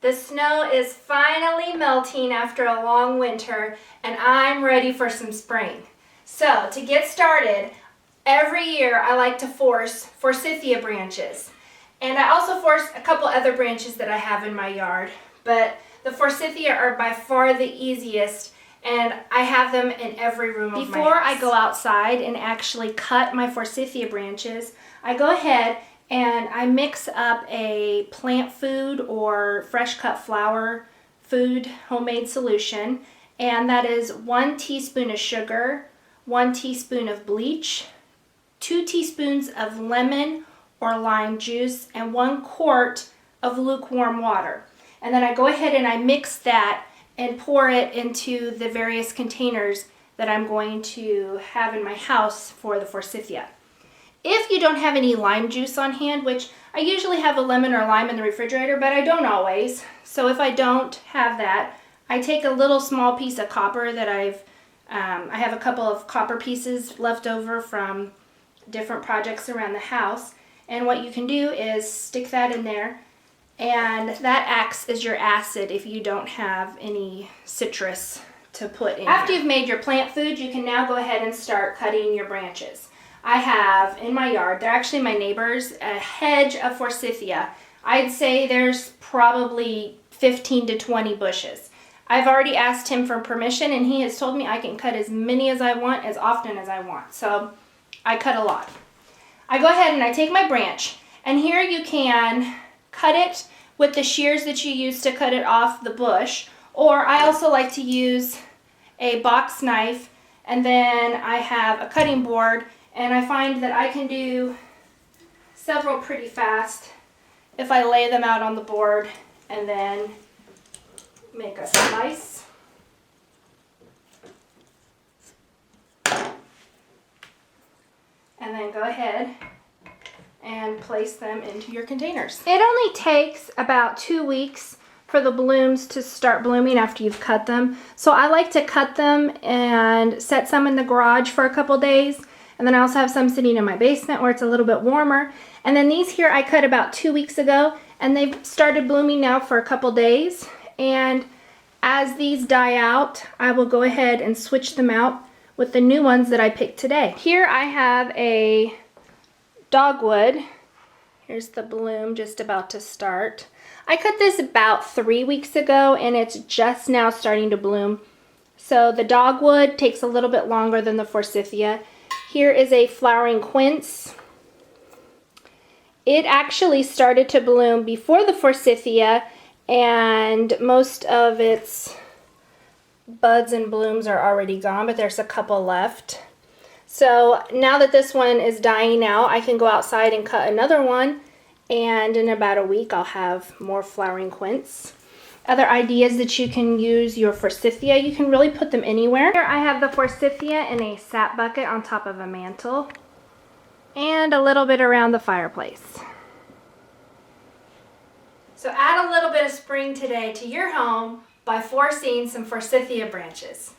The snow is finally melting after a long winter, and I'm ready for some spring. So to get started, every year I like to force Forsythia branches. And I also force a couple other branches that I have in my yard, but the Forsythia are by far the easiest, and I have them in every room of my house. Before I go outside and actually cut my Forsythia branches, I go ahead and I mix up a plant food or fresh cut flower food homemade solution, and that is 1 teaspoon of sugar, 1 teaspoon of bleach, 2 teaspoons of lemon or lime juice, and 1 quart of lukewarm water. And then I go ahead and I mix that and pour it into the various containers that I'm going to have in my house for the Forsythia. If you don't have any lime juice on hand, which I usually have a lemon or lime in the refrigerator, but I don't always. So if I don't have that, I take a little small piece of copper that I have a couple of copper pieces left over from different projects around the house. And what you can do is stick that in there, and that acts as your acid if you don't have any citrus to put in. After you've made your plant food, you can now go ahead and start cutting your branches. I have in my yard, they're actually my neighbors, a hedge of Forsythia. I'd say there's probably 15 to 20 bushes. I've already asked him for permission, and he has told me I can cut as many as I want, as often as I want. So I cut a lot. I go ahead and I take my branch, and here you can cut it with the shears that you use to cut it off the bush, or I also like to use a box knife, and then I have a cutting board, and I find that I can do several pretty fast if I lay them out on the board and then make a slice. And then go ahead and place them into your containers. It only takes about 2 weeks for the blooms to start blooming after you've cut them. So I like to cut them and set some in the garage for a couple days. And then I also have some sitting in my basement where it's a little bit warmer. And then these here I cut about 2 weeks ago, and they've started blooming now for a couple days. And as these die out, I will go ahead and switch them out with the new ones that I picked today. Here I have a dogwood. Here's the bloom just about to start. I cut this about 3 weeks ago, and it's just now starting to bloom. So the dogwood takes a little bit longer than the Forsythia. Here is a flowering quince. It actually started to bloom before the Forsythia, and most of its buds and blooms are already gone, but there's a couple left. So now that this one is dying out, I can go outside and cut another one, and in about a week I'll have more flowering quince. Other ideas that you can use your Forsythia, you can really put them anywhere. Here I have the Forsythia in a sap bucket on top of a mantle, and a little bit around the fireplace. So add a little bit of spring today to your home by forcing some Forsythia branches.